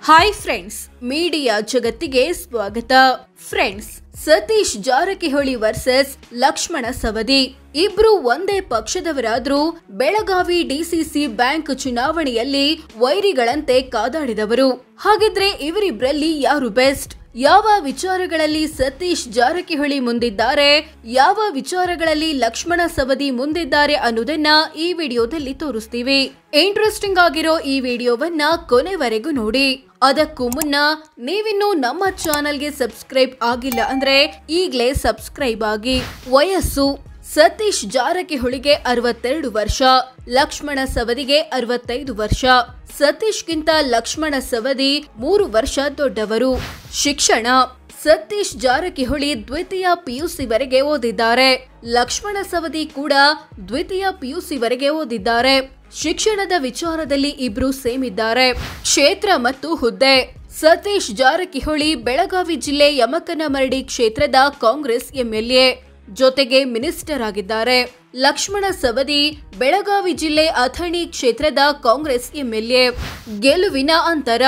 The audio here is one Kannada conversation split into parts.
ಹಾಯ್ ಫ್ರೆಂಡ್ಸ್, ಮೀಡಿಯಾ ಜಗತ್ತಿಗೆ ಸ್ವಾಗತ. ಫ್ರೆಂಡ್ಸ್, ಸತೀಶ್ ಜಾರಕಿಹೊಳಿ ವರ್ಸಸ್ ಲಕ್ಷ್ಮಣ ಸವದಿ ಇಬ್ರು ಒಂದೇ ಪಕ್ಷದವರಾದ್ರೂ ಬೆಳಗಾವಿ ಡಿಸಿಸಿ ಬ್ಯಾಂಕ್ ಚುನಾವಣೆಯಲ್ಲಿ ವೈರಿಗಳಂತೆ ಕಾದಾಡಿದವರು. ಹಾಗಿದ್ರೆ ಇವರಿಬ್ರಲ್ಲಿ ಯಾರು ಬೆಸ್ಟ್? ಯಾವ ವಿಚಾರಗಳಲ್ಲಿ ಸತೀಶ್ ಜಾರಕಿಹೊಳಿ ಮುಂದಿದ್ದಾರೆ, ಯಾವ ವಿಚಾರಗಳಲ್ಲಿ ಲಕ್ಷ್ಮಣ ಸವದಿ ಮುಂದಿದ್ದಾರೆ ಅನ್ನೋದನ್ನ ಈ ವಿಡಿಯೋದಲ್ಲಿ ತೋರಿಸ್ತೀವಿ. ಇಂಟ್ರೆಸ್ಟಿಂಗ್ ಆಗಿರೋ ಈ ವಿಡಿಯೋವನ್ನ ಕೊನೆವರೆಗೂ ನೋಡಿ. ಅದಕ್ಕೂ ಮುನ್ನ ನೀವಿನ್ನೂ ನಮ್ಮ ಚಾನೆಲ್ಗೆ ಸಬ್ಸ್ಕ್ರೈಬ್ ಆಗಿಲ್ಲ ಅಂದ್ರೆ ಈಗಲೇ ಸಬ್ಸ್ಕ್ರೈಬ್ ಆಗಿ. ವಯಸ್ಸು: ಸತೀಶ್ ಜಾರಕಿಹೊಳಿಗೆ 62 ವರ್ಷ, ಲಕ್ಷ್ಮಣ ಸವದಿಗೆ 65 ವರ್ಷ. ಸತೀಶ್ಗಿಂತ ಲಕ್ಷ್ಮಣ ಸವದಿ 3 ವರ್ಷ ದೊಡ್ಡವರು. ಶಿಕ್ಷಣ: ಸತೀಶ್ ಜಾರಕಿಹೊಳಿ ದ್ವಿತೀಯ ಪಿಯುಸಿ ವರೆಗೆ ಓದಿದ್ದಾರೆ. ಲಕ್ಷ್ಮಣ ಸವದಿ ಕೂಡ ದ್ವಿತೀಯ ಪಿಯುಸಿ ವರೆಗೆ ಓದಿದ್ದಾರೆ. ಶಿಕ್ಷಣದ ವಿಚಾರದಲ್ಲಿ ಇಬ್ರು ಸೇಮ್ ಇದ್ದಾರೆ. ಕ್ಷೇತ್ರ ಮತ್ತು ಹುದ್ದೆ: ಸತೀಶ್ ಜಾರಕಿಹೊಳಿ ಬೆಳಗಾವಿ ಜಿಲ್ಲೆ ಯಮಕನಮರಡಿ ಕ್ಷೇತ್ರದ ಕಾಂಗ್ರೆಸ್ ಎಂಎಲ್ಎ, ಜೊತೆಗೆ ಮಿನಿಸ್ಟರ್ ಆಗಿದ್ದಾರೆ. ಲಕ್ಷ್ಮಣ ಸವದಿ ಬೆಳಗಾವಿ ಜಿಲ್ಲೆ ಅಥಣಿ ಕ್ಷೇತ್ರದ ಕಾಂಗ್ರೆಸ್ ಎಂಎಲ್ಎ. ಗೆಲುವಿನ ಅಂತರ: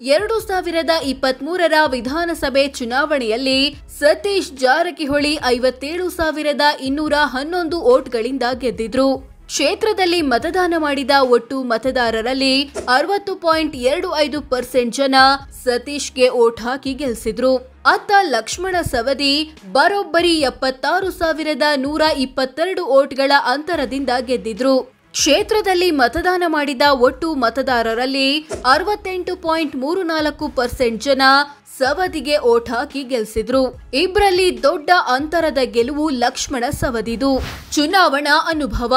2023ರ ವಿಧಾನಸಭೆ ಚುನಾವಣೆಯಲ್ಲಿ ಸತೀಶ್ ಜಾರಕಿಹೊಳಿ 57,211 ವೋಟ್ಗಳಿಂದ ಗೆದ್ದಿದ್ರು. ಕ್ಷೇತ್ರದಲ್ಲಿ ಮತದಾನ ಮಾಡಿದ ಒಟ್ಟು ಮತದಾರರಲ್ಲಿ 60.25% ಜನ ಸತೀಶ್ಗೆ ವೋಟ್ ಹಾಕಿ ಗೆಲ್ಲಿಸಿದ್ರು. ಅತ್ತ ಲಕ್ಷ್ಮಣ ಸವದಿ ಬರೋಬ್ಬರಿ 76,122 ವೋಟ್ಗಳ ಅಂತರದಿಂದ ಗೆದ್ದಿದ್ರು. ಕ್ಷೇತ್ರದಲ್ಲಿ ಮತದಾನ ಮಾಡಿದ ಒಟ್ಟು ಮತದಾರರಲ್ಲಿ 68.34% ಜನ ಸವದಿಗೆ ವೋಟ್ ಹಾಕಿ ಗೆಲ್ಲಿಸಿದ್ರು. ಇಬ್ಬರಲ್ಲಿ ದೊಡ್ಡ ಅಂತರದ ಗೆಲುವು ಲಕ್ಷ್ಮಣ ಸವದಿದು. ಚುನಾವಣಾ ಅನುಭವ: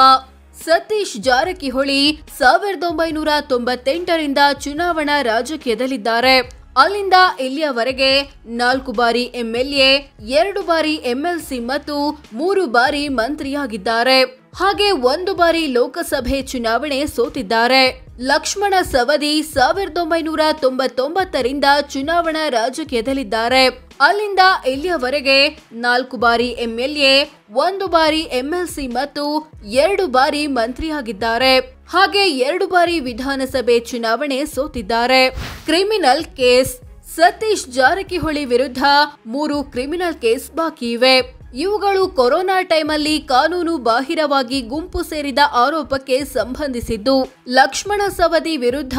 ಸತೀಶ್ ಜಾರಕಿಹೊಳಿ 1998ರಿಂದ ಚುನಾವಣಾ ರಾಜಕೀಯದಲ್ಲಿದ್ದಾರೆ. ಅಲ್ಲಿಂದ ಇಲ್ಲಿಯವರೆಗೆ 4 ಬಾರಿ ಎಂಎಲ್ಎ, 2 ಬಾರಿ ಎಂಎಲ್ಸಿ ಮತ್ತು 3 ಬಾರಿ ಮಂತ್ರಿಯಾಗಿದ್ದಾರೆ. ಹಾಗೆ 1 ಬಾರಿ ಲೋಕಸಭೆ ಚುನಾವಣೆ ಸೋತಿದ್ದಾರೆ. ಲಕ್ಷ್ಮಣ ಸವದಿ 1999ರಿಂದ ಚುನಾವಣಾ ರಾಜಕೀಯದಲ್ಲಿದ್ದಾರೆ. ಅಲ್ಲಿಂದ ಇಲ್ಲಿಯವರೆಗೆ 4 ಬಾರಿ ಎಂಎಲ್ಎ, 1 ಬಾರಿ ಎಂಎಲ್ಸಿ ಮತ್ತು 2 ಬಾರಿ ಮಂತ್ರಿಯಾಗಿದ್ದಾರೆ. ಹಾಗೆ 2 ಬಾರಿ ವಿಧಾನಸಭೆ ಚುನಾವಣೆ ಸೋತಿದ್ದಾರೆ. ಕ್ರಿಮಿನಲ್ ಕೇಸ್: ಸತೀಶ್ ಜಾರಕಿಹೊಳಿ ವಿರುದ್ಧ 3 ಕ್ರಿಮಿನಲ್ ಕೇಸ್ ಬಾಕಿ ಇವೆ. ಇವುಗಳು ಕೊರೋನಾ ಟೈಮಲ್ಲಿ ಕಾನೂನು ಬಾಹಿರವಾಗಿ ಗುಂಪು ಸೇರಿದ ಆರೋಪಕ್ಕೆ ಸಂಬಂಧಿಸಿದ್ದು. ಲಕ್ಷ್ಮಣ ಸವದಿ ವಿರುದ್ಧ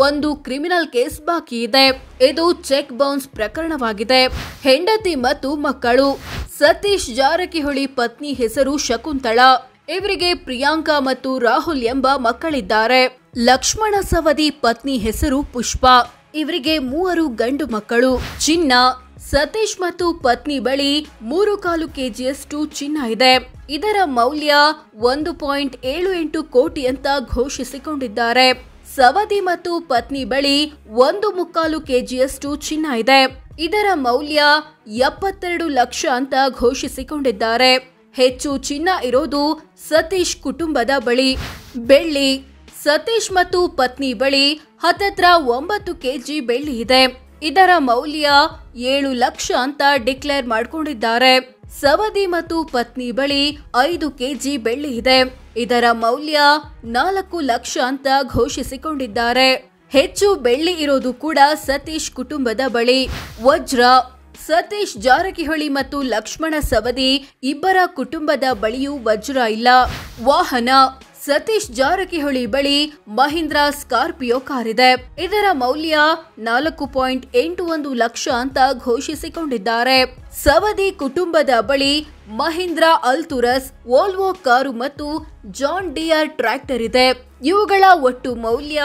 1 ಕ್ರಿಮಿನಲ್ ಕೇಸ್ ಬಾಕಿ ಇದೆ. ಇದು ಚೆಕ್ ಬೌನ್ಸ್ ಪ್ರಕರಣವಾಗಿದೆ. ಹೆಂಡತಿ ಮತ್ತು ಮಕ್ಕಳು: ಸತೀಶ್ ಜಾರಕಿಹೊಳಿ ಪತ್ನಿ ಹೆಸರು ಶಕುಂತಳಾ. ಇವರಿಗೆ ಪ್ರಿಯಾಂಕಾ ಮತ್ತು ರಾಹುಲ್ ಎಂಬ ಮಕ್ಕಳಿದ್ದಾರೆ. ಲಕ್ಷ್ಮಣ ಸವದಿ ಪತ್ನಿ ಹೆಸರು ಪುಷ್ಪಾ. ಇವರಿಗೆ 3 ಗಂಡು ಮಕ್ಕಳು. ಚಿನ್ನ: ಸತೀಶ್ ಮತ್ತು ಪತ್ನಿ ಬಳಿ 3.25 kgಯಷ್ಟು ಚಿನ್ನ ಇದೆ. ಇದರ ಮೌಲ್ಯ 1.78 ಕೋಟಿ ಅಂತ ಘೋಷಿಸಿಕೊಂಡಿದ್ದಾರೆ. ಸವದಿ ಮತ್ತು ಪತ್ನಿ ಬಳಿ 1.25 kgಯಷ್ಟು ಚಿನ್ನ ಇದೆ. ಇದರ ಮೌಲ್ಯ 72 ಲಕ್ಷ ಅಂತ ಘೋಷಿಸಿಕೊಂಡಿದ್ದಾರೆ. ಹೆಚ್ಚು ಚಿನ್ನ ಇರೋದು ಸತೀಶ್ ಕುಟುಂಬದ ಬಳಿ. ಬೆಳ್ಳಿ: ಸತೀಶ್ ಮತ್ತು ಪತ್ನಿ ಬಳಿ ಹತ್ತತ್ರ 9 kg ಬೆಳ್ಳಿ ಇದೆ. ಇದರ ಮೌಲ್ಯ 7 ಲಕ್ಷ ಅಂತ ಡಿಕ್ಲೇರ್ ಮಾಡಿಕೊಂಡಿದ್ದಾರೆ. ಸವದಿ ಮತ್ತು ಪತ್ನಿ ಬಳಿ 5 kg ಬೆಳ್ಳಿ ಇದೆ. ಇದರ ಮೌಲ್ಯ 4 ಲಕ್ಷ ಅಂತ ಘೋಷಿಸಿಕೊಂಡಿದ್ದಾರೆ. ಹೆಚ್ಚು ಬೆಳ್ಳಿ ಇರೋದು ಕೂಡ ಸತೀಶ್ ಕುಟುಂಬದ ಬಳಿ. ವಜ್ರ: ಸತೀಶ್ ಜಾರಕಿಹೊಳಿ ಮತ್ತು ಲಕ್ಷ್ಮಣ ಸವದಿ ಇಬ್ಬರ ಕುಟುಂಬದ ಬಳಿಯೂ ವಜ್ರ ಇಲ್ಲ. ವಾಹನ: ಸತೀಶ್ ಜಾರಕಿಹೊಳಿ ಬಳಿ ಮಹೀಂದ್ರ ಸ್ಕಾರ್ಪಿಯೋ ಕಾರಿದೆ. ಇದರ ಮೌಲ್ಯ 4.81 ಲಕ್ಷ ಅಂತ ಘೋಷಿಸಿಕೊಂಡಿದ್ದಾರೆ. ಸವದಿ ಕುಟುಂಬದ ಬಳಿ ಮಹೀಂದ್ರ ಅಲ್ತುರಸ್, ವೋಲ್ವೋ ಕಾರು ಮತ್ತು ಜಾನ್ ಡಿಯರ್ ಟ್ರ್ಯಾಕ್ಟರ್ ಇದೆ. ಇವುಗಳ ಒಟ್ಟು ಮೌಲ್ಯ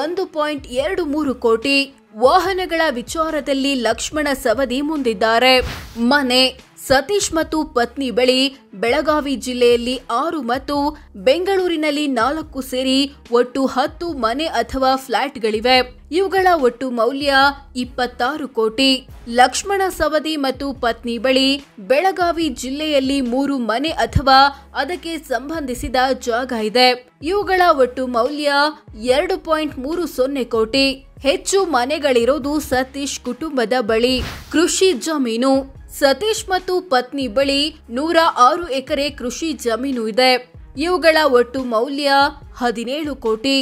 1.23 ಕೋಟಿ. ವಾಹನಗಳ ವಿಚಾರದಲ್ಲಿ ಲಕ್ಷ್ಮಣ ಸವದಿ ಮುಂದಿದ್ದಾರೆ. ಮನೆ: ಸತೀಶ್ ಮತ್ತು ಪತ್ನಿ ಬಳಿ ಬೆಳಗಾವಿ ಜಿಲ್ಲೆಯಲ್ಲಿ 6 ಮತ್ತು ಬೆಂಗಳೂರಿನಲ್ಲಿ 4 ಸೇರಿ ಒಟ್ಟು 10 ಮನೆ ಅಥವಾ ಫ್ಲಾಟ್ಗಳಿವೆ. ಇವುಗಳ ಒಟ್ಟು ಮೌಲ್ಯ 26 ಕೋಟಿ. ಲಕ್ಷ್ಮಣ ಸವದಿ ಮತ್ತು ಪತ್ನಿ ಬಳಿ ಬೆಳಗಾವಿ ಜಿಲ್ಲೆಯಲ್ಲಿ 3 ಮನೆ ಅಥವಾ ಅದಕ್ಕೆ ಸಂಬಂಧಿಸಿದ ಜಾಗ ಇದೆ. ಇವುಗಳ ಒಟ್ಟು ಮೌಲ್ಯ 2.30 ಕೋಟಿ. ಹೆಚ್ಚು ಮನೆಗಳಿರೋದು ಸತೀಶ್ ಕುಟುಂಬದ ಬಳಿ. ಕೃಷಿ ಜಮೀನು: ಸತೀಶ್ ಮತ್ತು ಪತ್ನಿ ಬಳಿ 106 ಎಕರೆ ಕೃಷಿ ಜಮೀನು ಇದೆ. ಇವುಗಳ ಒಟ್ಟು ಮೌಲ್ಯ 17 ಕೋಟಿ.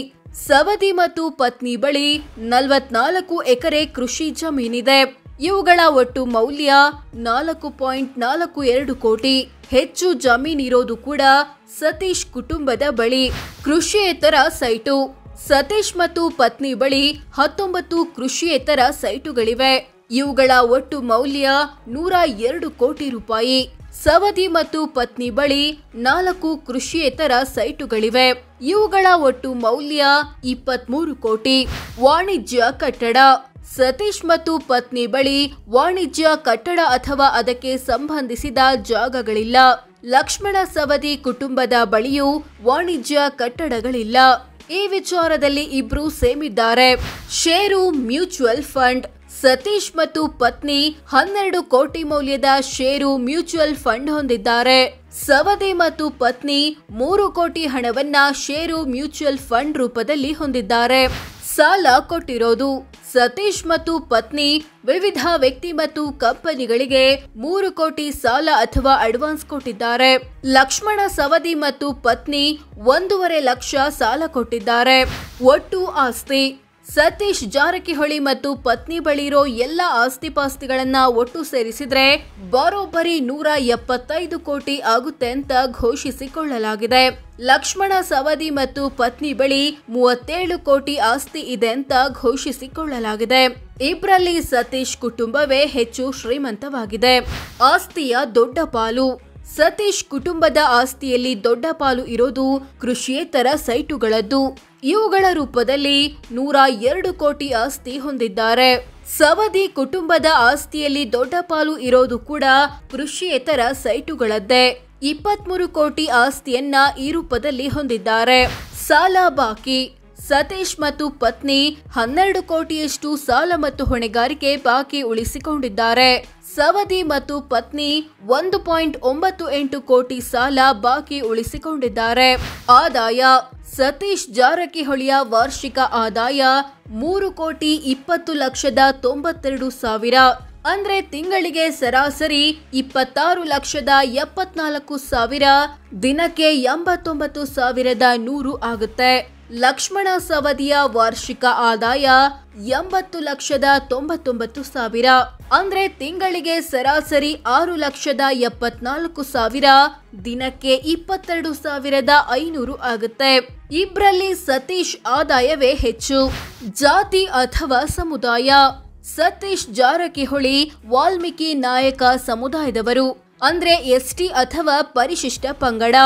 ಸವದಿ ಮತ್ತು ಪತ್ನಿ ಬಳಿ 44 ಎಕರೆ ಕೃಷಿ ಜಮೀನಿದೆ. ಇವುಗಳ ಒಟ್ಟು ಮೌಲ್ಯ 4.42 ಕೋಟಿ. ಹೆಚ್ಚು ಜಮೀನಿರೋದು ಕೂಡ ಸತೀಶ್ ಕುಟುಂಬದ ಬಳಿ. ಕೃಷಿಯೇತರ ಸೈಟು. ಸತೀಶ್ ಮತ್ತು ಪತ್ನಿ ಬಳಿ 19 ಕೃಷಿಯೇತರ ಸೈಟುಗಳಿವೆ. ಇವುಗಳ ಒಟ್ಟು ಮೌಲ್ಯ 102 ಕೋಟಿ ರೂಪಾಯಿ. ಸವದಿ ಮತ್ತು ಪತ್ನಿ ಬಳಿ 4 ಕೃಷಿಯೇತರ ಸೈಟುಗಳಿವೆ. ಇವುಗಳ ಒಟ್ಟು ಮೌಲ್ಯ 23 ಕೋಟಿ. ವಾಣಿಜ್ಯ ಕಟ್ಟಡ. ಸತೀಶ್ ಮತ್ತು ಪತ್ನಿ ಬಳಿ ವಾಣಿಜ್ಯ ಕಟ್ಟಡ ಅಥವಾ ಅದಕ್ಕೆ ಸಂಬಂಧಿಸಿದ ಜಾಗಗಳಿಲ್ಲ. ಲಕ್ಷ್ಮಣ ಸವದಿ ಕುಟುಂಬದ ಬಳಿಯೂ ವಾಣಿಜ್ಯ ಕಟ್ಟಡಗಳಿಲ್ಲ. ಈ ವಿಚಾರದಲ್ಲಿ ಇಬ್ರು ಸೇಮ್ ಇದ್ದಾರೆ. ಷೇರು ಮ್ಯೂಚುವಲ್ ಫಂಡ್. ಸತೀಶ್ ಮತ್ತು ಪತ್ನಿ 12 ಕೋಟಿ ಮೌಲ್ಯದ ಷೇರು ಮ್ಯೂಚುವಲ್ ಫಂಡ್ ಹೊಂದಿದ್ದಾರೆ. ಸವದಿ ಮತ್ತು ಪತ್ನಿ 3 ಕೋಟಿ ಹಣವನ್ನ ಷೇರು ಮ್ಯೂಚುವಲ್ ಫಂಡ್ ರೂಪದಲ್ಲಿ ಹೊಂದಿದ್ದಾರೆ. ಸಾಲ ಕೊಟ್ಟಿರೋದು. ಸತೀಶ್ ಮತ್ತು ಪತ್ನಿ ವಿವಿಧ ವ್ಯಕ್ತಿ ಮತ್ತು ಕಂಪನಿಗಳಿಗೆ 3 ಕೋಟಿ ಸಾಲ ಅಥವಾ ಅಡ್ವಾನ್ಸ್ ಕೊಟ್ಟಿದ್ದಾರೆ. ಲಕ್ಷ್ಮಣ ಸವದಿ ಮತ್ತು ಪತ್ನಿ 1.5 ಲಕ್ಷ ಸಾಲ ಕೊಟ್ಟಿದ್ದಾರೆ. ಒಟ್ಟು ಆಸ್ತಿ. ಸತೀಶ್ ಜಾರಕಿಹೊಳಿ ಮತ್ತು ಪತ್ನಿ ಬಳಿ ಇರೋ ಎಲ್ಲ ಆಸ್ತಿಪಾಸ್ತಿಗಳನ್ನ ಒಟ್ಟು ಸೇರಿಸಿದ್ರೆ ಬರೋಬ್ಬರಿ 175 ಕೋಟಿ ಆಗುತ್ತೆ ಅಂತ ಘೋಷಿಸಿಕೊಳ್ಳಲಾಗಿದೆ. ಲಕ್ಷ್ಮಣ ಸವದಿ ಮತ್ತು ಪತ್ನಿ ಬಳಿ 37 ಕೋಟಿ ಆಸ್ತಿ ಇದೆ ಅಂತ ಘೋಷಿಸಿಕೊಳ್ಳಲಾಗಿದೆ. ಇಬ್ಬರಲ್ಲಿ ಸತೀಶ್ ಕುಟುಂಬವೇ ಹೆಚ್ಚು ಶ್ರೀಮಂತವಾಗಿದೆ. ಆಸ್ತಿಯ ದೊಡ್ಡ ಪಾಲು. ಸತೀಶ್ ಕುಟುಂಬದ ಆಸ್ತಿಯಲ್ಲಿ ದೊಡ್ಡ ಪಾಲು ಇರೋದು ಕೃಷಿಯೇತರ ಸೈಟುಗಳದ್ದು. ಇವುಗಳ ರೂಪದಲ್ಲಿ 102 ಕೋಟಿ ಆಸ್ತಿ ಹೊಂದಿದ್ದಾರೆ. ಸವದಿ ಕುಟುಂಬದ ಆಸ್ತಿಯಲ್ಲಿ ದೊಡ್ಡ ಪಾಲು ಇರೋದು ಕೂಡ ಕೃಷಿಯೇತರ ಸೈಟುಗಳದ್ದೇ. 23 ಕೋಟಿ ಆಸ್ತಿಯನ್ನ ಈ ರೂಪದಲ್ಲಿ ಹೊಂದಿದ್ದಾರೆ. ಸಾಲ ಬಾಕಿ. ಸತೀಶ್ ಮತ್ತು ಪತ್ನಿ 12 ಕೋಟಿಯಷ್ಟು ಸಾಲ ಮತ್ತು ಹೊಣೆಗಾರಿಕೆ ಬಾಕಿ ಉಳಿಸಿಕೊಂಡಿದ್ದಾರೆ. ಸವದಿ ಮತ್ತು ಪತ್ನಿ 1.98 ಕೋಟಿ ಸಾಲ ಬಾಕಿ ಉಳಿಸಿಕೊಂಡಿದ್ದಾರೆ. ಆದಾಯ. ಸತೀಶ್ ಜಾರಕಿಹೊಳಿಯ ವಾರ್ಷಿಕ ಆದಾಯ 3,20,92,000. ಅಂದ್ರೆ ತಿಂಗಳಿಗೆ ಸರಾಸರಿ 26,74,000, ದಿನಕ್ಕೆ 89,100 ಆಗುತ್ತೆ. ಲಕ್ಷ್ಮಣ ಸವದಿಯ ವಾರ್ಷಿಕ ಆದಾಯ 80,99,000, ಅಂದ್ರೆ ತಿಂಗಳಿಗೆ ಸರಾಸರಿ 6,74,000, ದಿನಕ್ಕೆ 22,500 ಆಗುತ್ತೆ. ಇಬ್ರಲ್ಲಿ ಸತೀಶ್ ಆದಾಯವೇ ಹೆಚ್ಚು. ಜಾತಿ ಅಥವಾ ಸಮುದಾಯ. ಸತೀಶ್ ಜಾರಕಿಹೊಳಿ ವಾಲ್ಮೀಕಿ ನಾಯಕ ಸಮುದಾಯದವರು, ಅಂದ್ರೆ ಎಸ್ಟಿ ಅಥವಾ ಪರಿಶಿಷ್ಟ ಪಂಗಡ.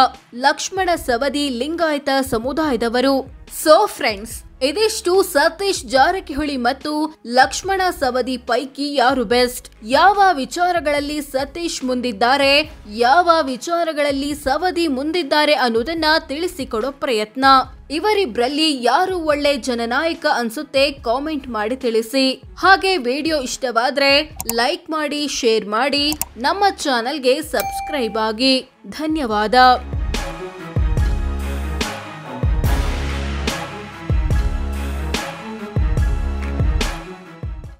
ಲಕ್ಷ್ಮಣ ಸವದಿ ಲಿಂಗಾಯತ ಸಮುದಾಯದವರು. ಸೋ ಫ್ರೆಂಡ್ಸ್, ಇದಿಷ್ಟು ಸತೀಶ್ ಜಾರಕಿಹೊಳಿ ಮತ್ತು ಲಕ್ಷ್ಮಣ ಸವದಿ ಪೈಕಿ ಯಾರು ಬೆಸ್ಟ್, ಯಾವ ವಿಚಾರಗಳಲ್ಲಿ ಸತೀಶ್ ಮುಂದಿದ್ದಾರೆ, ಯಾವ ವಿಚಾರಗಳಲ್ಲಿ ಸವದಿ ಮುಂದಿದ್ದಾರೆ ಅನ್ನೋದನ್ನ ತಿಳಿಸಿಕೊಡೋ ಪ್ರಯತ್ನ. ಇವರಿಬ್ರಲ್ಲಿ ಯಾರು ಒಳ್ಳೆ ಜನನಾಯಕ ಅನ್ಸುತ್ತೆ ಕಾಮೆಂಟ್ ಮಾಡಿ ತಿಳಿಸಿ. ಹಾಗೆ ವಿಡಿಯೋ ಇಷ್ಟವಾದ್ರೆ ಲೈಕ್ ಮಾಡಿ, ಶೇರ್ ಮಾಡಿ, ನಮ್ಮ ಚಾನೆಲ್ಗೆ ಸಬ್ಸ್ಕ್ರೈಬ್ ಆಗಿ. ಧನ್ಯವಾದ.